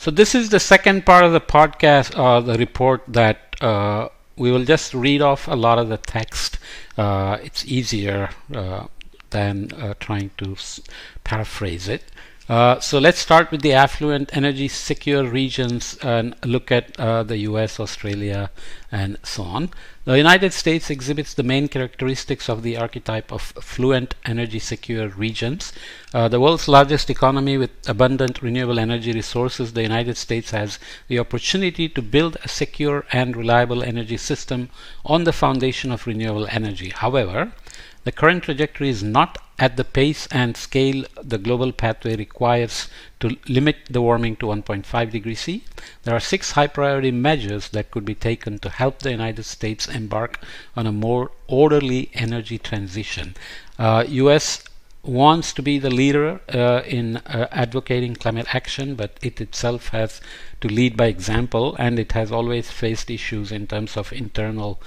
So this is the second part of the podcast, the report that we will just read off a lot of the text. It's easier than trying to paraphrase it. So let's start with the affluent, energy secure regions and look at the US, Australia, and so on. The United States exhibits the main characteristics of the archetype of affluent, energy secure regions. The world's largest economy with abundant renewable energy resources, the United States has the opportunity to build a secure and reliable energy system on the foundation of renewable energy. However, the current trajectory is not at the pace and scale the global pathway requires to limit the warming to 1.5 degrees C. There are 6 high priority measures that could be taken to help the United States embark on a more orderly energy transition. US wants to be the leader in advocating climate action, but it itself has to lead by example, and it has always faced issues in terms of internal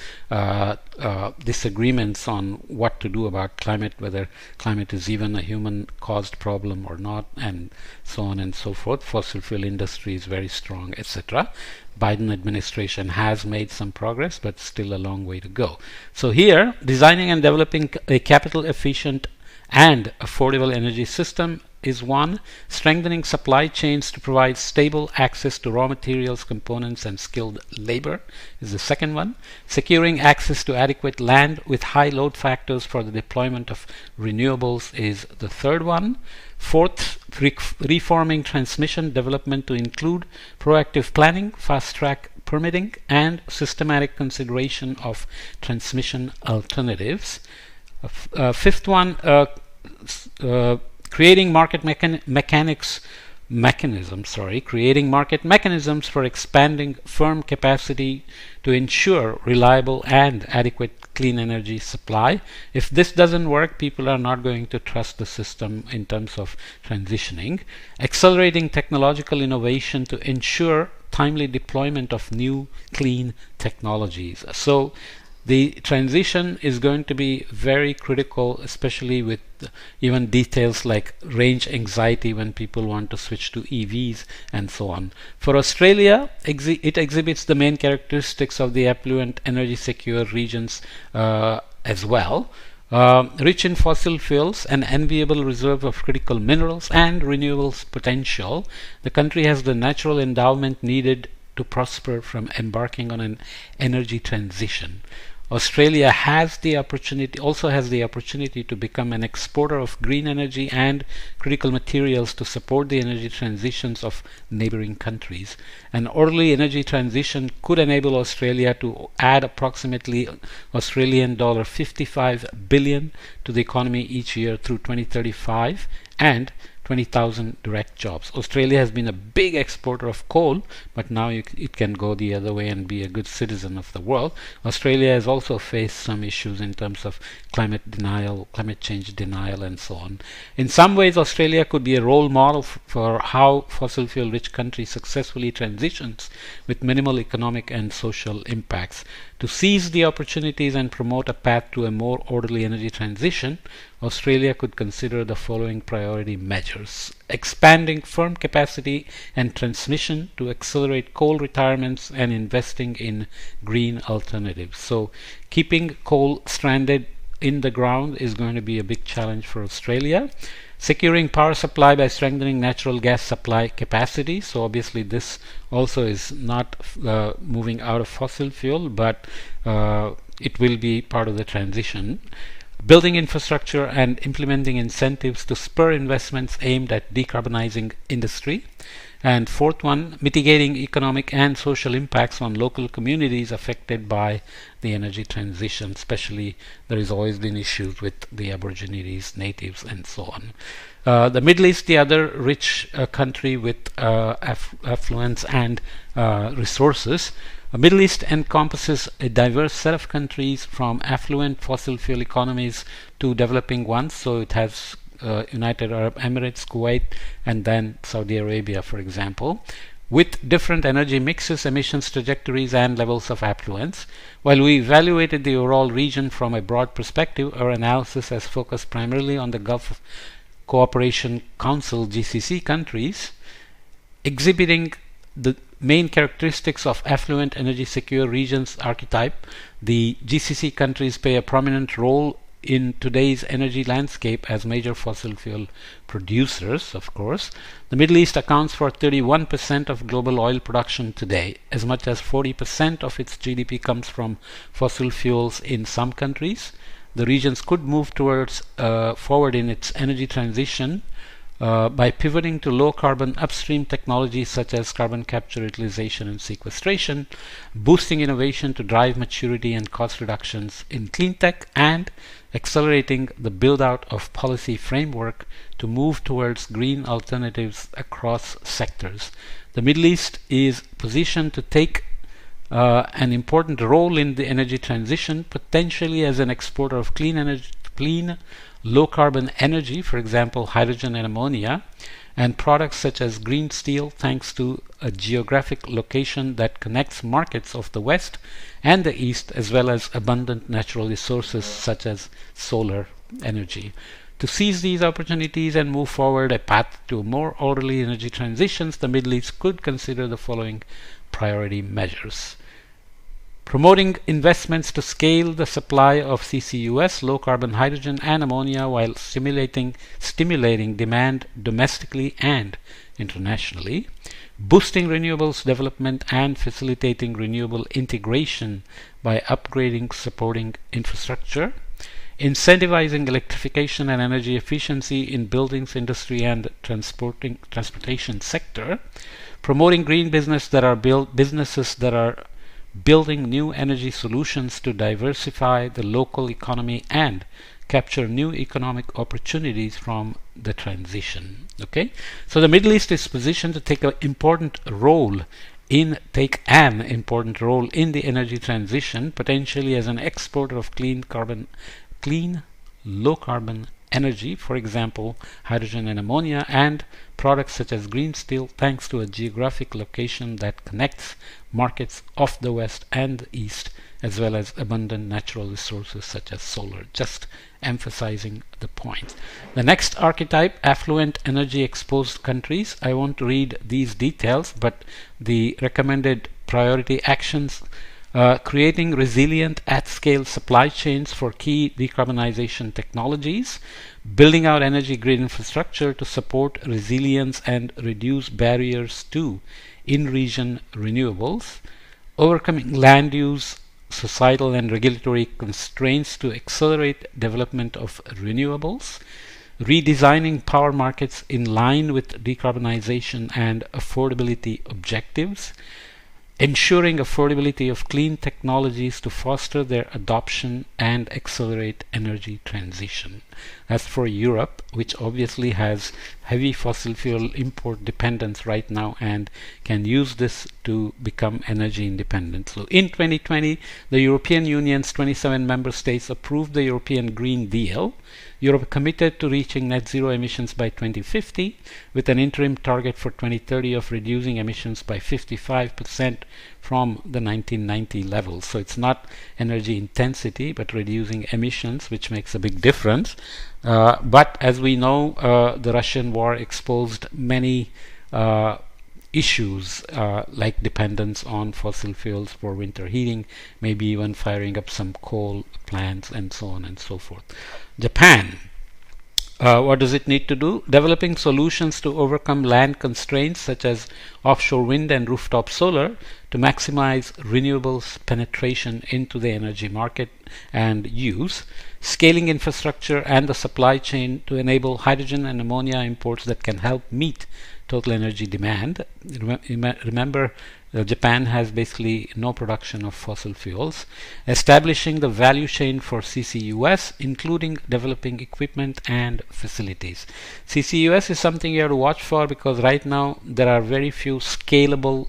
disagreements on what to do about climate, whether climate is even a human caused problem or not, and so on and so forth. Fossil fuel industry is very strong, etc. Biden administration has made some progress, but still a long way to go. So here, designing and developing a capital efficient and affordable energy system is one. Strengthening supply chains to provide stable access to raw materials, components, and skilled labor is the second one. Securing access to adequate land with high load factors for the deployment of renewables is the third one. Fourth, reforming transmission development to include proactive planning, fast-track permitting, and systematic consideration of transmission alternatives. Fifth one, creating market mechanisms for expanding firm capacity to ensure reliable and adequate clean energy supply. If this doesn't work, people are not going to trust the system in terms of transitioning. Accelerating technological innovation to ensure timely deployment of new clean technologies. So the transition is going to be very critical, especially with even details like range anxiety when people want to switch to EVs and so on. For Australia, it exhibits the main characteristics of the affluent, energy secure regions as well. Rich in fossil fuels, an enviable reserve of critical minerals and renewables potential, the country has the natural endowment needed to prosper from embarking on an energy transition. Australia also has the opportunity to become an exporter of green energy and critical materials to support the energy transitions of neighboring countries. An orderly energy transition could enable Australia to add approximately Australian dollar 55 billion to the economy each year through 2035 and 20,000 direct jobs. Australia has been a big exporter of coal, but now it can go the other way and be a good citizen of the world. Australia has also faced some issues in terms of climate change denial, and so on. In some ways, Australia could be a role model for how fossil fuel rich countries successfully transitions with minimal economic and social impacts. To seize the opportunities and promote a path to a more orderly energy transition, Australia could consider the following priority measures: expanding firm capacity and transmission to accelerate coal retirements and investing in green alternatives. So keeping coal stranded in the ground is going to be a big challenge for Australia. Securing power supply by strengthening natural gas supply capacity. So obviously this also is not moving out of fossil fuel, but it will be part of the transition. Building infrastructure and implementing incentives to spur investments aimed at decarbonizing industry. And fourth one, mitigating economic and social impacts on local communities affected by the energy transition. Especially there has always been issues with the Aborigines, natives, and so on. The Middle East, the other rich country with affluence and resources. The Middle East encompasses a diverse set of countries from affluent fossil fuel economies to developing ones. So it has United Arab Emirates, Kuwait, and then Saudi Arabia, for example, with different energy mixes, emissions trajectories, and levels of affluence. While we evaluated the overall region from a broad perspective, our analysis has focused primarily on the Gulf Cooperation Council (GCC) countries, exhibiting the main characteristics of affluent energy secure regions archetype, the GCC countries play a prominent role in today's energy landscape as major fossil fuel producers, of course. The Middle East accounts for 31% of global oil production today. As much as 40% of its GDP comes from fossil fuels in some countries. The regions could move towards forward in its energy transition by pivoting to low-carbon upstream technologies such as carbon capture, utilization, and sequestration, boosting innovation to drive maturity and cost reductions in clean tech, and accelerating the build-out of policy framework to move towards green alternatives across sectors. The Middle East is positioned to take an important role in the energy transition, potentially as an exporter of clean energy, low carbon energy, for example hydrogen and ammonia, and products such as green steel, thanks to a geographic location that connects markets of the West and the East, as well as abundant natural resources such as solar energy. To seize these opportunities and move forward a path to more orderly energy transitions, the Middle East could consider the following priority measures. Promoting investments to scale the supply of CCUS, low-carbon hydrogen and ammonia, while stimulating demand domestically and internationally. Boosting renewables development and facilitating renewable integration by upgrading supporting infrastructure. Incentivizing electrification and energy efficiency in buildings, industry and transportation sector. Promoting green businesses that are building new energy solutions to diversify the local economy and capture new economic opportunities from the transition. Okay, so the Middle East is positioned to take an important role in the energy transition, potentially as an exporter of clean, low carbon energy, for example hydrogen and ammonia, and products such as green steel, thanks to a geographic location that connects markets of the West and the East, as well as abundant natural resources such as solar. Just emphasizing the point. The next archetype, affluent energy exposed countries. I won't read these details, but the recommended priority actions: creating resilient at-scale supply chains for key decarbonization technologies, building out energy grid infrastructure to support resilience and reduce barriers to in-region renewables, overcoming land use, societal and regulatory constraints to accelerate development of renewables, redesigning power markets in line with decarbonization and affordability objectives, ensuring affordability of clean technologies to foster their adoption and accelerate energy transition. As for Europe, which obviously has heavy fossil fuel import dependence right now and can use this to become energy independent. So in 2020, the European Union's 27 member states approved the European Green Deal. Europe committed to reaching net zero emissions by 2050, with an interim target for 2030 of reducing emissions by 55% from the 1990 levels. So it's not energy intensity, but reducing emissions, which makes a big difference. But as we know, the Russian war exposed many issues like dependence on fossil fuels for winter heating, maybe even firing up some coal plants and so on and so forth. Japan. What does it need to do? Developing solutions to overcome land constraints such as offshore wind and rooftop solar to maximize renewables penetration into the energy market and use. Scaling infrastructure and the supply chain to enable hydrogen and ammonia imports that can help meet total energy demand. Remember, Japan has basically no production of fossil fuels. Establishing the value chain for CCUS, including developing equipment and facilities. CCUS is something you have to watch for, because right now there are very few scalable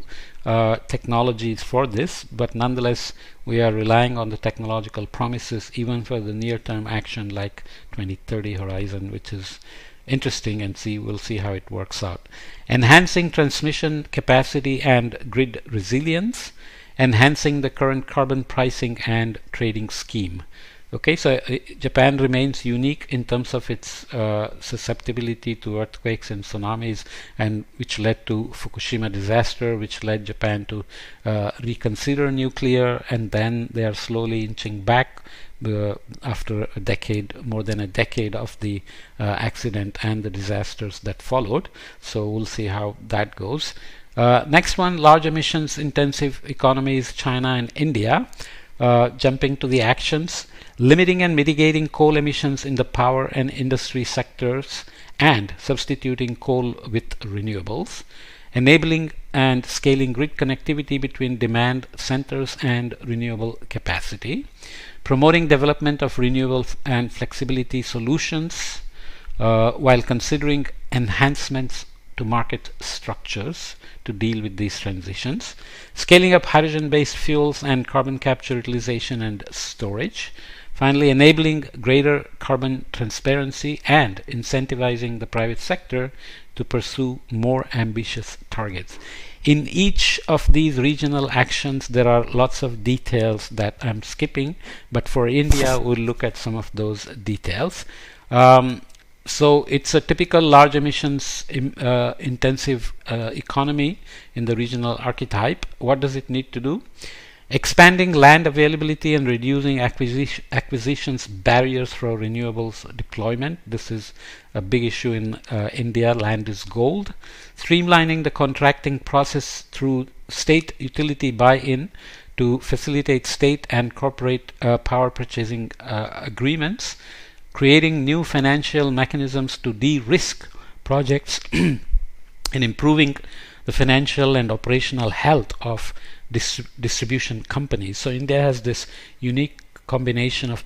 technologies for this, but nonetheless we are relying on the technological promises even for the near-term action like 2030 horizon, which is interesting, and we'll see how it works out. Enhancing transmission capacity and grid resilience, enhancing the current carbon pricing and trading scheme. Okay, so Japan remains unique in terms of its susceptibility to earthquakes and tsunamis, and which led to Fukushima disaster, which led Japan to reconsider nuclear, and then they are slowly inching back after a decade, more than a decade of the accident and the disasters that followed. So we'll see how that goes. Next one, large emissions intensive economies, China and India. Jumping to the actions, limiting and mitigating coal emissions in the power and industry sectors and substituting coal with renewables, enabling and scaling grid connectivity between demand centers and renewable capacity, promoting development of renewable and flexibility solutions while considering enhancements to market structures to deal with these transitions, scaling up hydrogen-based fuels and carbon capture utilization and storage, finally enabling greater carbon transparency and incentivizing the private sector to pursue more ambitious targets. In each of these regional actions, there are lots of details that I'm skipping, but for India, we'll look at some of those details. So it's a typical large emissions intensive economy in the regional archetype. What does it need to do? Expanding land availability and reducing acquisitions barriers for renewables deployment. This is a big issue in India. Land is gold. Streamlining the contracting process through state utility buy-in to facilitate state and corporate power purchasing agreements. Creating new financial mechanisms to de-risk projects and improving the financial and operational health of distribution companies. So India has this unique combination of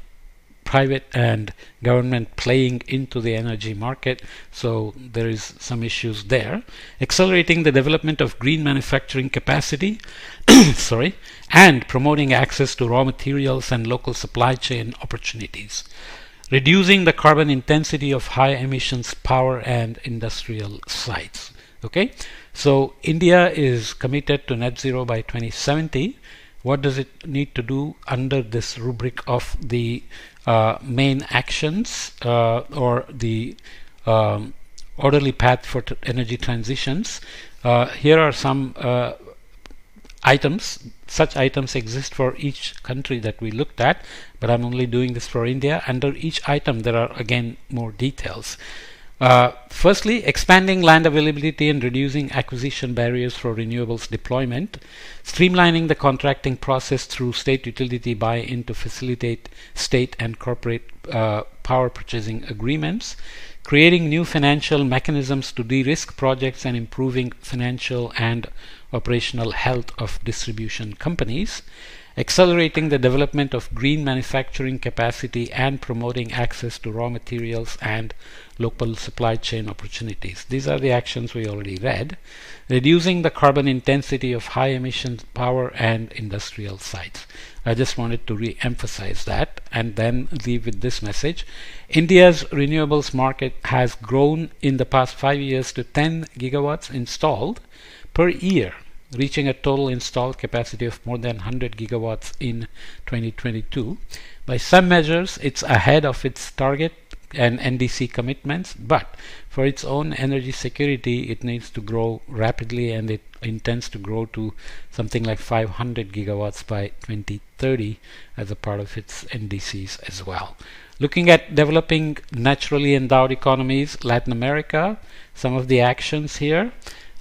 private and government playing into the energy market, so there is some issues there. Accelerating the development of green manufacturing capacity sorry, and promoting access to raw materials and local supply chain opportunities. Reducing the carbon intensity of high emissions power and industrial sites. Okay, so India is committed to net zero by 2070. What does it need to do under this rubric of the main actions or the orderly path for energy transitions? Here are some items. Such items exist for each country that we looked at, but I'm only doing this for India. Under each item there are again more details. Firstly, expanding land availability and reducing acquisition barriers for renewables deployment, streamlining the contracting process through state utility buy-in to facilitate state and corporate power purchasing agreements, creating new financial mechanisms to de-risk projects and improving financial and operational health of distribution companies, accelerating the development of green manufacturing capacity and promoting access to raw materials and local supply chain opportunities. These are the actions we already read. Reducing the carbon intensity of high emissions power and industrial sites. I just wanted to re-emphasize that and then leave with this message. India's renewables market has grown in the past 5 years to 10 gigawatts installed per year, reaching a total installed capacity of more than 100 gigawatts in 2022. By some measures, it's ahead of its target and NDC commitments, but for its own energy security, it needs to grow rapidly, and it intends to grow to something like 500 gigawatts by 2030 as a part of its NDCs as well. Looking at developing naturally endowed economies, Latin America, some of the actions here.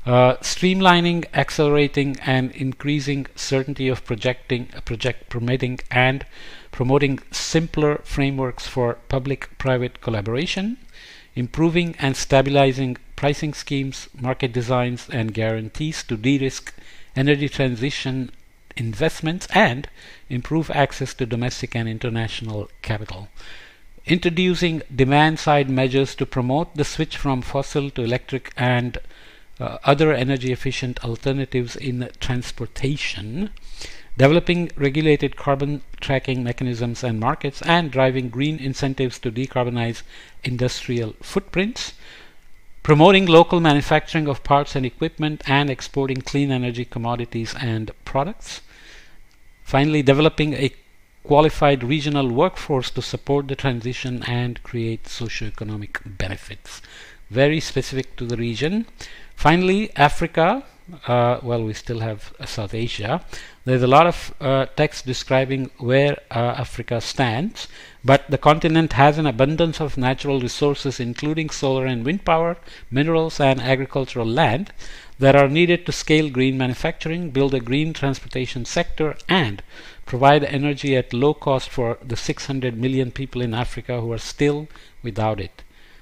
Streamlining, accelerating and increasing certainty of project permitting and promoting simpler frameworks for public-private collaboration, improving and stabilizing pricing schemes, market designs and guarantees to de-risk energy transition investments and improve access to domestic and international capital. Introducing demand-side measures to promote the switch from fossil to electric and other energy efficient alternatives in transportation, developing regulated carbon tracking mechanisms and markets, and driving green incentives to decarbonize industrial footprints, promoting local manufacturing of parts and equipment and exporting clean energy commodities and products. Finally, developing a qualified regional workforce to support the transition and create socioeconomic benefits. Very specific to the region. Finally, Africa. Well, we still have South Asia. There's a lot of text describing where Africa stands, but the continent has an abundance of natural resources, including solar and wind power, minerals, and agricultural land that are needed to scale green manufacturing, build a green transportation sector, and provide energy at low cost for the 600 million people in Africa who are still without it.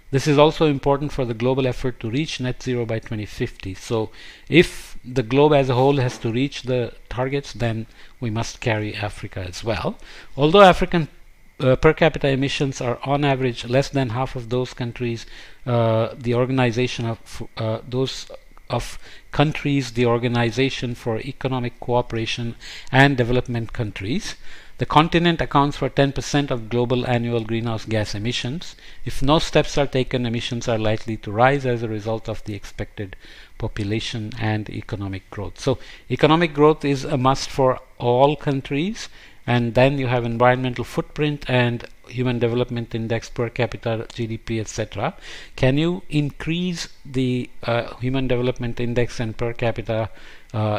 This is also important for the global effort to reach net zero by 2050. So if the globe as a whole has to reach the targets, then we must carry Africa as well. Although African per capita emissions are on average less than half of those countries, the Organization for Economic Cooperation and Development countries. The continent accounts for 10% of global annual greenhouse gas emissions. If no steps are taken, emissions are likely to rise as a result of the expected population and economic growth. So economic growth is a must for all countries, and then you have environmental footprint and human development index, per capita GDP, etc. Can you increase the human development index and per capita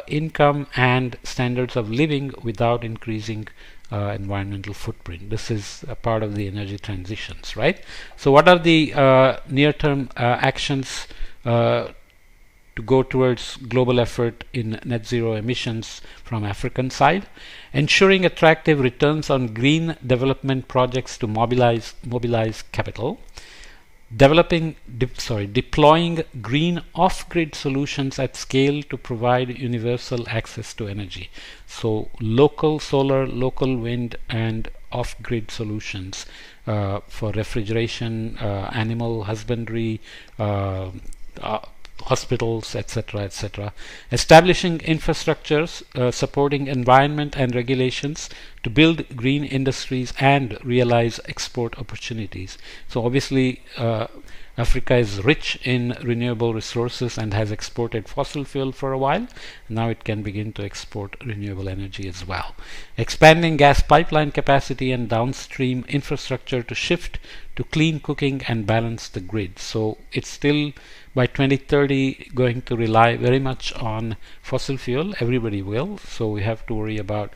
income and standards of living without increasing environmental footprint? This is a part of the energy transitions, right? So what are the near-term actions to go towards global effort in net zero emissions from African side? Ensuring attractive returns on green development projects to mobilize capital. Deploying green off-grid solutions at scale to provide universal access to energy. So local solar, local wind, and off-grid solutions for refrigeration, animal husbandry, hospitals, etc., etc. Establishing infrastructures supporting environment and regulations to build green industries and realize export opportunities. So obviously Africa is rich in renewable resources and has exported fossil fuel for a while. Now it can begin to export renewable energy as well. Expanding gas pipeline capacity and downstream infrastructure to shift to clean cooking and balance the grid. So it's still by 2030 going to rely very much on fossil fuel. Everybody will. So we have to worry about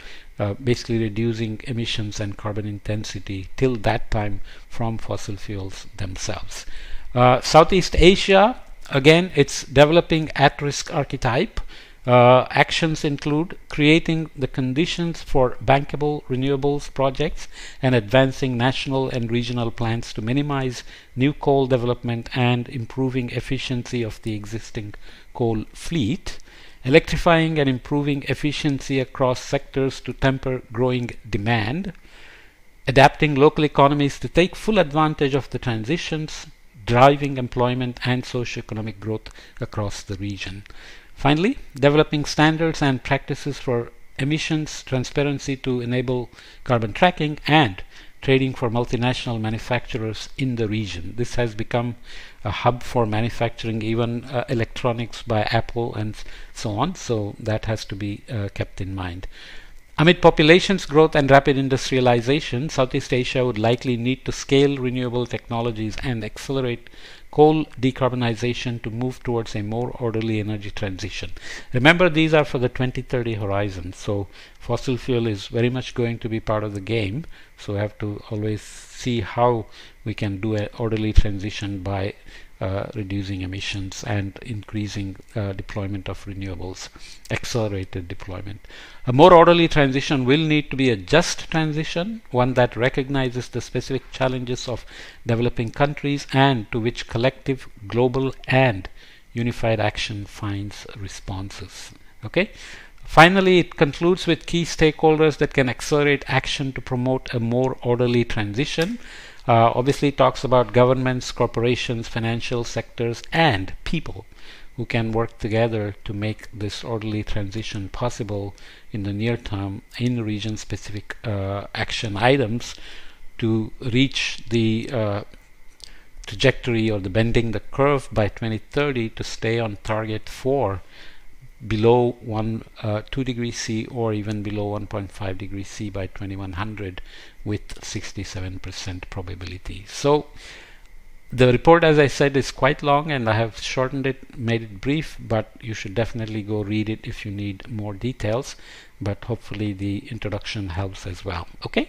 basically reducing emissions and carbon intensity till that time from fossil fuels themselves. Southeast Asia, again, it's developing at-risk archetype. Actions include creating the conditions for bankable renewables projects and advancing national and regional plans to minimize new coal development and improving efficiency of the existing coal fleet. Electrifying and improving efficiency across sectors to temper growing demand. Adapting local economies to take full advantage of the transitions, driving employment and socioeconomic growth across the region. Finally, developing standards and practices for emissions transparency to enable carbon tracking and trading for multinational manufacturers in the region. This has become a hub for manufacturing, even electronics by Apple and so on. So that has to be kept in mind. Amid population's growth and rapid industrialization, Southeast Asia would likely need to scale renewable technologies and accelerate coal decarbonization to move towards a more orderly energy transition. Remember, these are for the 2030 horizon, so fossil fuel is very much going to be part of the game. So we have to always see how we can do an orderly transition by reducing emissions and increasing deployment of renewables, accelerated deployment. A more orderly transition will need to be a just transition, one that recognizes the specific challenges of developing countries and to which collective, global, and unified action finds responses. Okay. Finally, it concludes with key stakeholders that can accelerate action to promote a more orderly transition. Obviously, it talks about governments, corporations, financial sectors, and people who can work together to make this orderly transition possible in the near term in region-specific action items to reach the trajectory or the bending the curve by 2030 to stay on target for below 2 degrees C or even below 1.5 degrees C by 2100 with 67% probability. So the report, as I said, is quite long, and I have shortened it, made it brief, but you should definitely go read it if you need more details. But hopefully the introduction helps as well. Okay.